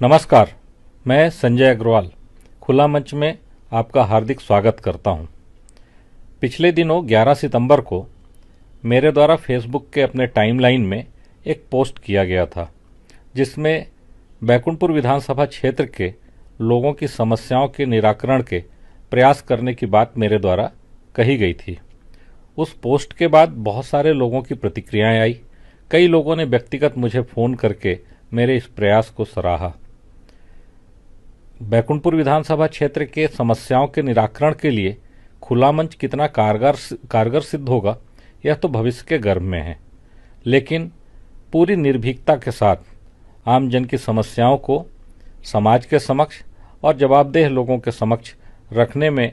नमस्कार, मैं संजय अग्रवाल खुला मंच में आपका हार्दिक स्वागत करता हूं। पिछले दिनों 11 सितंबर को मेरे द्वारा फेसबुक के अपने टाइमलाइन में एक पोस्ट किया गया था, जिसमें बैकुंठपुर विधानसभा क्षेत्र के लोगों की समस्याओं के निराकरण के प्रयास करने की बात मेरे द्वारा कही गई थी। उस पोस्ट के बाद बहुत सारे लोगों की प्रतिक्रियाएं आई। कई लोगों ने व्यक्तिगत मुझे फ़ोन करके मेरे इस प्रयास को सराहा। बैकुंठपुर विधानसभा क्षेत्र के समस्याओं के निराकरण के लिए खुला मंच कितना कारगर सिद्ध होगा, यह तो भविष्य के गर्भ में है, लेकिन पूरी निर्भीकता के साथ आम जन की समस्याओं को समाज के समक्ष और जवाबदेह लोगों के समक्ष रखने में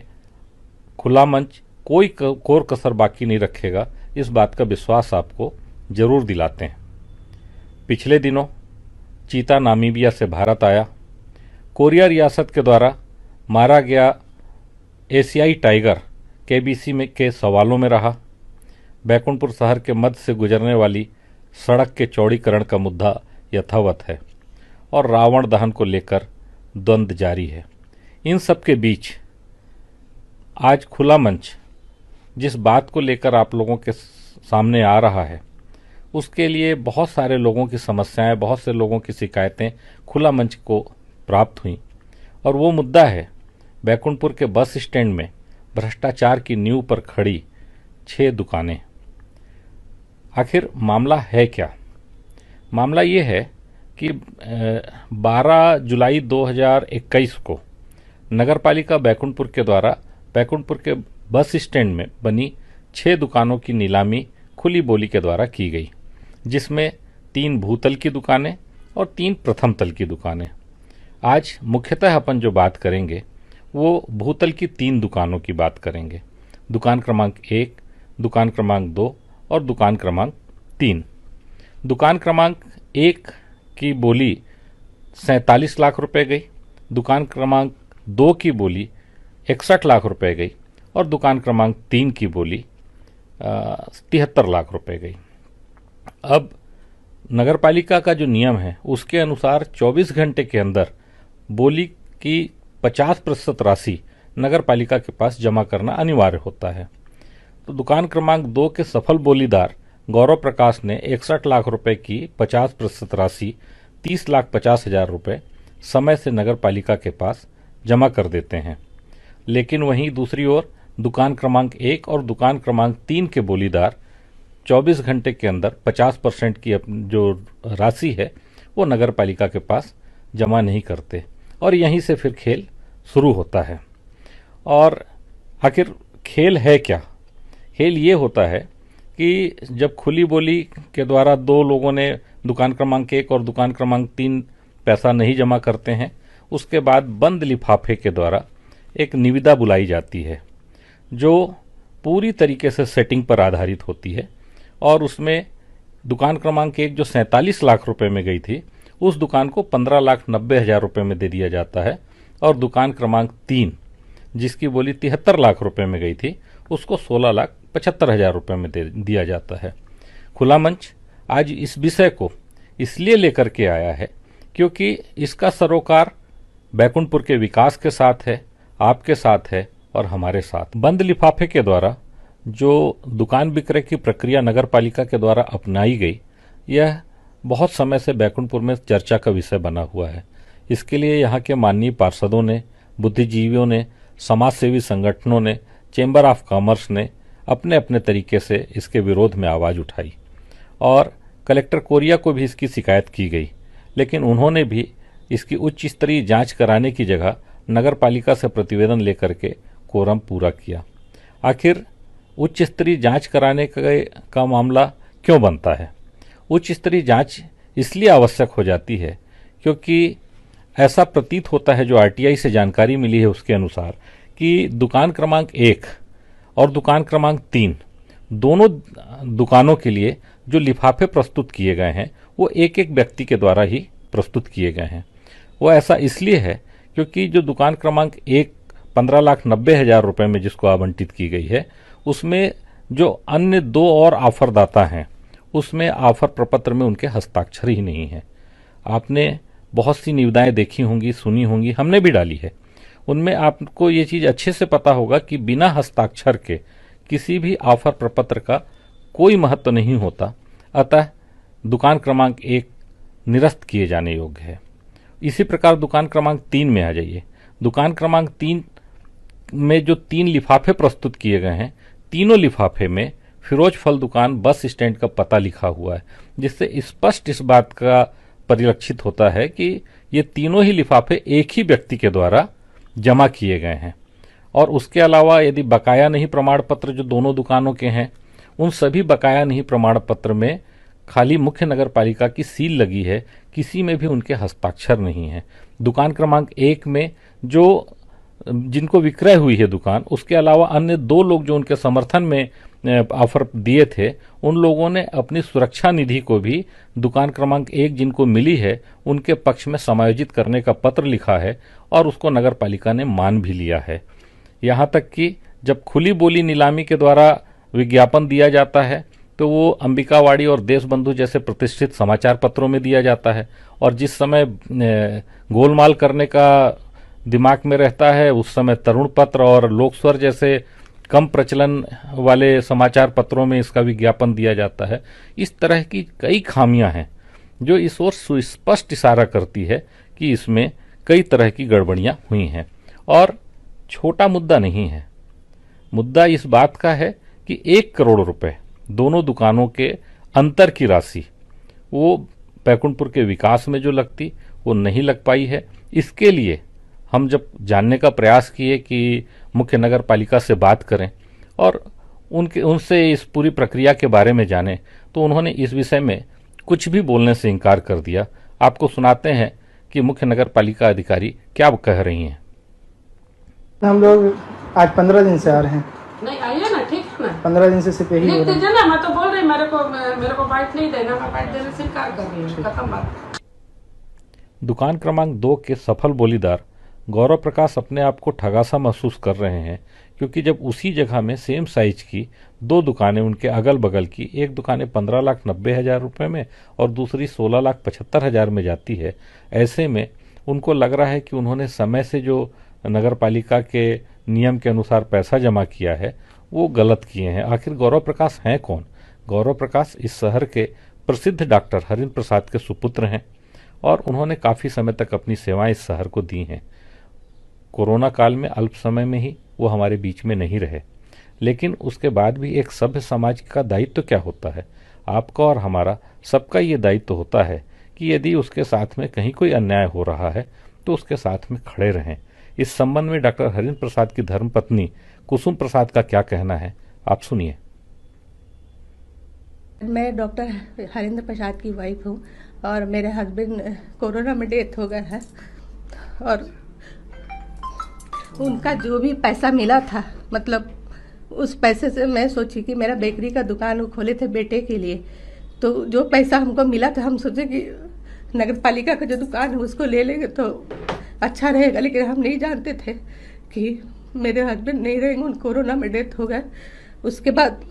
खुला मंच कोई कोर कसर बाकी नहीं रखेगा, इस बात का विश्वास आपको जरूर दिलाते हैं। पिछले दिनों चीता नामीबिया से भारत आया। कोरिया रियासत के द्वारा मारा गया एशियाई टाइगर केबीसी में के सवालों में रहा। बैकुंठपुर शहर के मध्य से गुजरने वाली सड़क के चौड़ीकरण का मुद्दा यथावत है और रावण दहन को लेकर द्वंद्व जारी है। इन सब के बीच आज खुला मंच जिस बात को लेकर आप लोगों के सामने आ रहा है, उसके लिए बहुत सारे लोगों की समस्याएं, बहुत से लोगों की शिकायतें खुला मंच को प्राप्त हुई, और वो मुद्दा है बैकुंठपुर के बस स्टैंड में भ्रष्टाचार की नींव पर खड़ी 6 दुकानें। आखिर मामला है क्या? मामला ये है कि 12 जुलाई 2021 को नगरपालिका बैकुंठपुर के द्वारा बैकुंठपुर के बस स्टैंड में बनी 6 दुकानों की नीलामी खुली बोली के द्वारा की गई, जिसमें 3 भूतल की दुकानें और 3 प्रथम तल की दुकानें। आज मुख्यतः अपन जो बात करेंगे वो भूतल की 3 दुकानों की बात करेंगे। दुकान क्रमांक 1, दुकान क्रमांक 2 और दुकान क्रमांक 3। दुकान क्रमांक 1 की बोली 47 लाख रुपए गई, दुकान क्रमांक 2 की बोली 61 लाख रुपए गई और दुकान क्रमांक 3 की बोली 73 लाख रुपए गई। अब नगरपालिका का जो नियम है उसके अनुसार 24 घंटे के अंदर बोली की 50% राशि नगरपालिका के पास जमा करना अनिवार्य होता है। तो दुकान क्रमांक 2 के सफल बोलीदार गौरव प्रकाश ने 61 लाख रुपए की 50% राशि 30,50,000 रुपए समय से नगरपालिका के पास जमा कर देते हैं। लेकिन वहीं दूसरी ओर दुकान क्रमांक 1 और दुकान क्रमांक 3 के बोलीदार 24 घंटे के अंदर 50% की जो राशि है वो नगरपालिका के पास जमा नहीं करते, और यहीं से फिर खेल शुरू होता है। और आखिर खेल है क्या? खेल ये होता है कि जब खुली बोली के द्वारा 2 लोगों ने दुकान क्रमांक 1 और दुकान क्रमांक 3 पैसा नहीं जमा करते हैं, उसके बाद बंद लिफाफे के द्वारा एक निविदा बुलाई जाती है जो पूरी तरीके से सेटिंग पर आधारित होती है, और उसमें दुकान क्रमांक 1 जो 47 लाख रुपए में गई थी, उस दुकान को 15,90,000 रुपए में दे दिया जाता है, और दुकान क्रमांक 3 जिसकी बोली 73 लाख रुपए में गई थी, उसको 16,75,000 रुपए में दे दिया जाता है। खुला मंच आज इस विषय को इसलिए लेकर के आया है क्योंकि इसका सरोकार बैकुंठपुर के विकास के साथ है, आपके साथ है और हमारे साथ। बंद लिफाफे के द्वारा जो दुकान विक्रय की प्रक्रिया नगरपालिका के द्वारा अपनाई गई, यह बहुत समय से बैकुंठपुर में चर्चा का विषय बना हुआ है। इसके लिए यहाँ के माननीय पार्षदों ने, बुद्धिजीवियों ने, समाजसेवी संगठनों ने, चेंबर ऑफ कॉमर्स ने अपने अपने तरीके से इसके विरोध में आवाज़ उठाई, और कलेक्टर कोरिया को भी इसकी शिकायत की गई, लेकिन उन्होंने भी इसकी उच्च स्तरीय जांच कराने की जगह नगरपालिका से प्रतिवेदन लेकर के कोरम पूरा किया। आखिर उच्च स्तरीय जांच कराने का मामला क्यों बनता है? उच्च स्तरीय जांच इसलिए आवश्यक हो जाती है क्योंकि ऐसा प्रतीत होता है, जो आरटीआई से जानकारी मिली है उसके अनुसार, कि दुकान क्रमांक 1 और दुकान क्रमांक 3 दोनों दुकानों के लिए जो लिफाफे प्रस्तुत किए गए हैं वो एक एक व्यक्ति के द्वारा ही प्रस्तुत किए गए हैं। वो ऐसा इसलिए है क्योंकि जो दुकान क्रमांक 1 15,90,000 रुपए में जिसको आवंटित की गई है, उसमें जो अन्य 2 और ऑफरदाता हैं उसमें ऑफर प्रपत्र में उनके हस्ताक्षर ही नहीं है। आपने बहुत सी निविदाएं देखी होंगी, सुनी होंगी, हमने भी डाली है। उनमें आपको ये चीज अच्छे से पता होगा कि बिना हस्ताक्षर के किसी भी ऑफर प्रपत्र का कोई महत्व नहीं होता, अतः दुकान क्रमांक 1 निरस्त किए जाने योग्य है। इसी प्रकार दुकान क्रमांक 3 में आ जाइए। दुकान क्रमांक 3 में जो 3 लिफाफे प्रस्तुत किए गए हैं, तीनों लिफाफे में फिरोज फल दुकान बस स्टैंड का पता लिखा हुआ है, जिससे स्पष्ट इस बात का परिलक्षित होता है कि ये तीनों ही लिफाफे एक ही व्यक्ति के द्वारा जमा किए गए हैं। और उसके अलावा यदि बकाया नहीं प्रमाण पत्र जो दोनों दुकानों के हैं, उन सभी बकाया नहीं प्रमाण पत्र में खाली मुख्य नगर पालिका की सील लगी है, किसी में भी उनके हस्ताक्षर नहीं है। दुकान क्रमांक 1 में जो जिनको विक्रय हुई है दुकान, उसके अलावा अन्य 2 लोग जो उनके समर्थन में ऑफर दिए थे, उन लोगों ने अपनी सुरक्षा निधि को भी दुकान क्रमांक 1 जिनको मिली है उनके पक्ष में समायोजित करने का पत्र लिखा है और उसको नगर पालिका ने मान भी लिया है। यहां तक कि जब खुली बोली नीलामी के द्वारा विज्ञापन दिया जाता है तो वो अंबिकावाड़ी और देशबंधु जैसे प्रतिष्ठित समाचार पत्रों में दिया जाता है, और जिस समय गोलमाल करने का दिमाग में रहता है उस समय तरुण पत्र और लोकस्वर जैसे कम प्रचलन वाले समाचार पत्रों में इसका विज्ञापन दिया जाता है। इस तरह की कई खामियां हैं जो इस ओर सुस्पष्ट इशारा करती है कि इसमें कई तरह की गड़बड़ियां हुई हैं। और छोटा मुद्दा नहीं है, मुद्दा इस बात का है कि 1 करोड़ रुपए दोनों दुकानों के अंतर की राशि वो बैकुंठपुर के विकास में जो लगती वो नहीं लग पाई है। इसके लिए हम जब जानने का प्रयास किए कि मुख्य नगर पालिका से बात करें और उनसे इस पूरी प्रक्रिया के बारे में जानें, तो उन्होंने इस विषय में कुछ भी बोलने से इनकार कर दिया। आपको सुनाते हैं कि मुख्य नगर पालिका अधिकारी क्या कह रही हैं। हम लोग आज 15 दिन से आ रहे हैं। नहीं आइए ना, ठीक है ना। 15 दिन से सिर्फ यही हो लिख रहा है। दीजिए ना, मैं तो बोल रही मेरे को बाइट नहीं देना, मैं बाइट देने से इनकार कर रही हूँ। खत्म बात। दुकान क्रमांक 2 के सफल बोलीदार गौरव प्रकाश अपने आप को ठगा सा महसूस कर रहे हैं, क्योंकि जब उसी जगह में सेम साइज की 2 दुकानें उनके अगल बगल की, एक दुकानें 15,90,000 रुपये में और दूसरी 16,75,000 में जाती है, ऐसे में उनको लग रहा है कि उन्होंने समय से जो नगर पालिका के नियम के अनुसार पैसा जमा किया है वो गलत किए हैं। आखिर गौरव प्रकाश हैं कौन? गौरव प्रकाश इस शहर के प्रसिद्ध डॉक्टर हरिंद्र प्रसाद के सुपुत्र हैं और उन्होंने काफ़ी समय तक अपनी सेवाएं इस शहर को दी हैं। कोरोना काल में अल्प समय में ही वो हमारे बीच में नहीं रहे, लेकिन उसके बाद भी एक सभ्य समाज का दायित्व क्या होता है? आपका और हमारा सबका ये दायित्व होता है कि यदि उसके साथ में कहीं कोई अन्याय हो रहा है तो उसके साथ में खड़े रहें। इस संबंध में डॉक्टर हरिंद्र प्रसाद की धर्मपत्नी कुसुम प्रसाद का क्या कहना है, आप सुनिए। मैं डॉक्टर हरिंद्र प्रसाद की वाइफ हूँ और मेरे हस्बैंड कोरोना में डेथ हो गया है, और उनका जो भी पैसा मिला था, मतलब उस पैसे से मैं सोची कि मेरा बेकरी का दुकान वो खोले थे बेटे के लिए, तो जो पैसा हमको मिला था हम सोचे कि नगर पालिका का जो दुकान है उसको ले लेंगे तो अच्छा रहेगा। लेकिन हम नहीं जानते थे कि मेरे हस्बैंड नहीं रहेंगे, उन कोरोना में डेथ हो गया। उसके बाद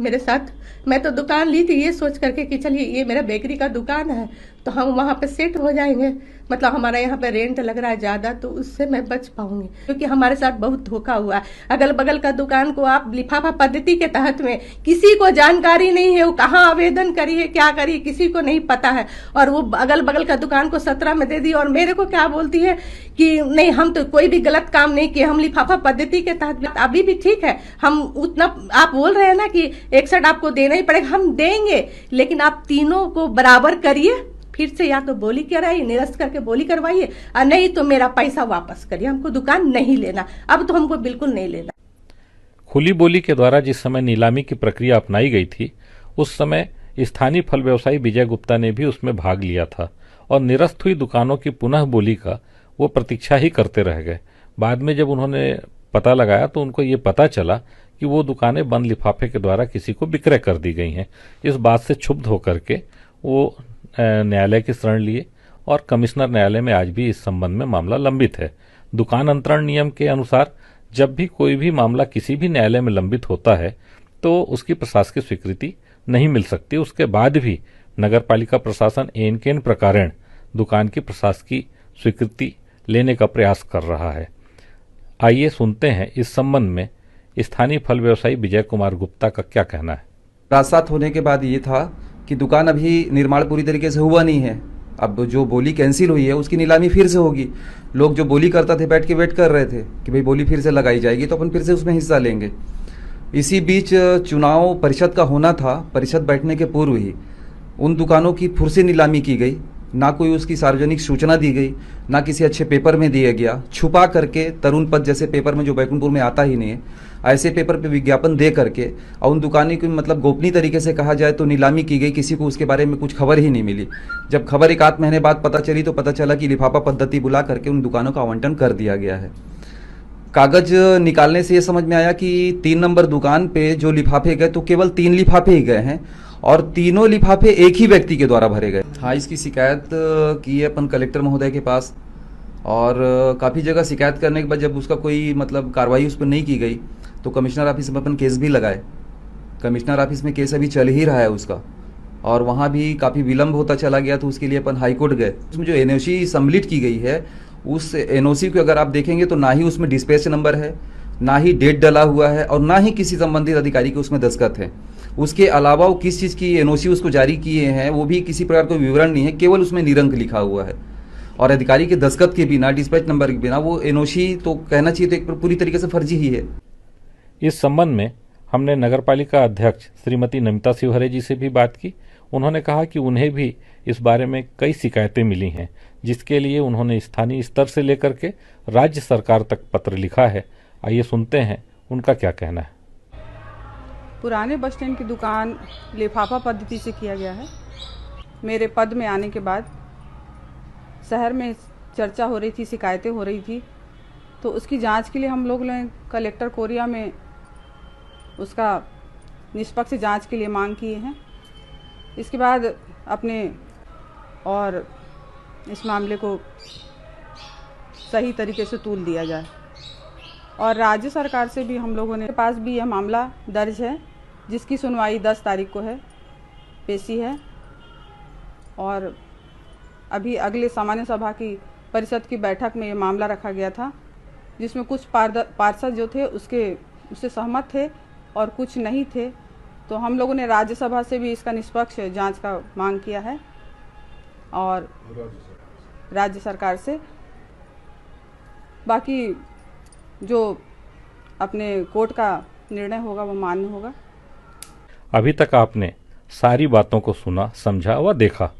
मेरे साथ मैं तो दुकान ली थी ये सोच करके कि चलिए ये मेरा बेकरी का दुकान है तो हम वहाँ पे सेट हो जाएंगे, मतलब हमारा यहाँ पे रेंट लग रहा है ज़्यादा तो उससे मैं बच पाऊंगी, क्योंकि हमारे साथ बहुत धोखा हुआ है। अगल बगल का दुकान को आप लिफाफा पद्धति के तहत में किसी को जानकारी नहीं है, वो कहाँ आवेदन करी है क्या करी किसी को नहीं पता है, और वो अगल बगल का दुकान को 17 में दे दी और मेरे को क्या बोलती है कि नहीं हम तो कोई भी गलत काम नहीं किए, हम लिफाफा पद्धति के तहत। अभी भी ठीक है, हम उतना आप बोल रहे हैं ना कि 61 आपको देना ही पड़ेगा, हम देंगे, लेकिन आप तीनों को बराबर करिए, फिर से या तो बोली कराइए, निरस्त करके बोली करवाइए, और नहीं तो मेरा पैसा वापस करिए, हमको दुकान नहीं लेना, अब तो हमको बिल्कुल नहीं लेना। खुली बोली के द्वारा जिस समय नीलामी की प्रक्रिया अपनाई गई थी उस समय स्थानीय फल व्यवसायी विजय गुप्ता ने भी उसमें भाग लिया था और निरस्त हुई दुकानों की पुनः बोली का वो प्रतीक्षा ही करते रह गए। बाद में जब उन्होंने पता लगाया तो उनको ये पता चला कि वो दुकानें बंद लिफाफे के द्वारा किसी को विक्रय कर दी गई हैं। इस बात से क्षुब्ध होकर के वो न्यायालय की शरण लिए और कमिश्नर न्यायालय में आज भी इस संबंध में मामला लंबित है। दुकान अंतरण नियम के अनुसार जब भी कोई भी मामला किसी भी न्यायालय में लंबित होता है तो उसकी प्रशासकीय स्वीकृति नहीं मिल सकती। उसके बाद भी नगर पालिका प्रशासन एन केन प्रकारेण दुकान की प्रशासकीय स्वीकृति लेने का प्रयास कर रहा है। आइए सुनते हैं इस संबंध में स्थानीय फल व्यवसायी विजय कुमार गुप्ता का क्या कहना है। रात होने के बाद ये था कि दुकान अभी निर्माण पूरी तरीके से हुआ नहीं है। अब जो बोली कैंसिल हुई है उसकी नीलामी फिर से होगी। लोग जो बोली करता थे बैठ के वेट कर रहे थे कि भाई बोली फिर से लगाई जाएगी तो अपन फिर से उसमें हिस्सा लेंगे। इसी बीच चुनाव परिषद का होना था, परिषद बैठने के पूर्व ही उन दुकानों की फिर से नीलामी की गई। ना कोई उसकी सार्वजनिक सूचना दी गई, ना किसी अच्छे पेपर में दिया गया। छुपा करके तरुण पद जैसे पेपर में जो बैकुंठपुर में आता ही नहीं है, ऐसे पेपर पे विज्ञापन दे करके और उन दुकानों की मतलब गोपनीय तरीके से कहा जाए तो नीलामी की गई। किसी को उसके बारे में कुछ खबर ही नहीं मिली। जब खबर एक आध महीने बाद पता चली तो पता चला कि लिफाफा पद्धति बुला करके उन दुकानों का आवंटन कर दिया गया है। कागज निकालने से ये समझ में आया कि 3 नंबर दुकान पे जो लिफाफे गए तो केवल 3 लिफाफे ही गए हैं और तीनों लिफाफे एक ही व्यक्ति के द्वारा भरे गए। हाँ, इसकी शिकायत की है अपन कलेक्टर महोदय के पास और काफ़ी जगह शिकायत करने के बाद जब उसका कोई मतलब कार्रवाई उस पर नहीं की गई तो कमिश्नर ऑफिस में अपन केस भी लगाए। कमिश्नर ऑफिस में केस अभी चल ही रहा है उसका और वहाँ भी काफ़ी विलम्ब होता चला गया तो उसके लिए अपन हाईकोर्ट गए। उसमें जो एनओसी सम्मिलित की गई है उस एनओसी को अगर आप देखेंगे तो ना ही उसमें डिस्पैच नंबर है, ना ही डेट डला हुआ है और ना ही किसी संबंधित अधिकारी के उसमें दस्तखत है। उसके अलावा वो किस चीज़ की एनओसी उसको जारी किए हैं वो भी किसी प्रकार का विवरण नहीं है, केवल उसमें निरंक लिखा हुआ है और अधिकारी के दस्तखत के बिना, डिस्पैच नंबर के बिना वो एनओसी तो कहना चाहिए तो एक पूरी तरीके से फर्जी ही है। इस संबंध में हमने नगरपालिका अध्यक्ष श्रीमती नमिता शिवहरे जी से भी बात की। उन्होंने कहा कि उन्हें भी इस बारे में कई शिकायतें मिली हैं, जिसके लिए उन्होंने स्थानीय स्तर से लेकर के राज्य सरकार तक पत्र लिखा है। आइए सुनते हैं उनका क्या कहना है। पुराने बस स्टैंड की दुकान लिफाफा पद्धति से किया गया है। मेरे पद में आने के बाद शहर में चर्चा हो रही थी, शिकायतें हो रही थी, तो उसकी जांच के लिए हम लोग ने कलेक्टर कोरिया में उसका निष्पक्ष जांच के लिए मांग किए हैं। इसके बाद अपने और इस मामले को सही तरीके से तूल दिया जाए और राज्य सरकार से भी हम लोगों ने पास भी यह मामला दर्ज है जिसकी सुनवाई 10 तारीख को है, पेशी है और अभी अगले सामान्य सभा की परिषद की बैठक में ये मामला रखा गया था जिसमें कुछ पार्षद जो थे उससे सहमत थे और कुछ नहीं थे। तो हम लोगों ने राज्यसभा से भी इसका निष्पक्ष जांच का मांग किया है और राज्य सरकार से बाकी जो अपने कोर्ट का निर्णय होगा वो मान्य होगा। अभी तक आपने सारी बातों को सुना, समझा व देखा।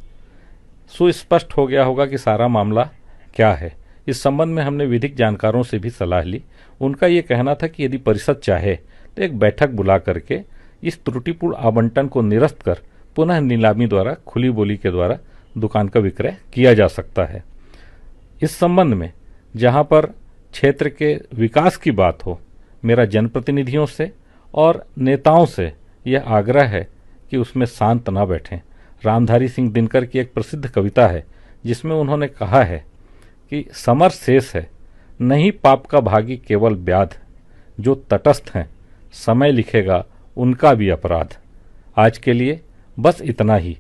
सुस्पष्ट हो गया होगा कि सारा मामला क्या है। इस संबंध में हमने विधिक जानकारों से भी सलाह ली। उनका ये कहना था कि यदि परिषद चाहे तो एक बैठक बुला करके इस त्रुटिपूर्ण आवंटन को निरस्त कर पुनः नीलामी द्वारा, खुली बोली के द्वारा दुकान का विक्रय किया जा सकता है। इस संबंध में जहां पर क्षेत्र के विकास की बात हो, मेरा जनप्रतिनिधियों से और नेताओं से यह आग्रह है कि उसमें शांत न बैठें। रामधारी सिंह दिनकर की एक प्रसिद्ध कविता है जिसमें उन्होंने कहा है कि समर शेष है, नहीं पाप का भागी केवल व्याध, जो तटस्थ हैं समय लिखेगा उनका भी अपराध। आज के लिए बस इतना ही।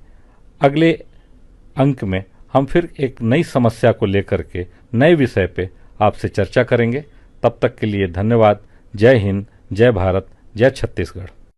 अगले अंक में हम फिर एक नई समस्या को लेकर के नए विषय पे आपसे चर्चा करेंगे। तब तक के लिए धन्यवाद। जय हिंद, जय भारत, जय छत्तीसगढ़।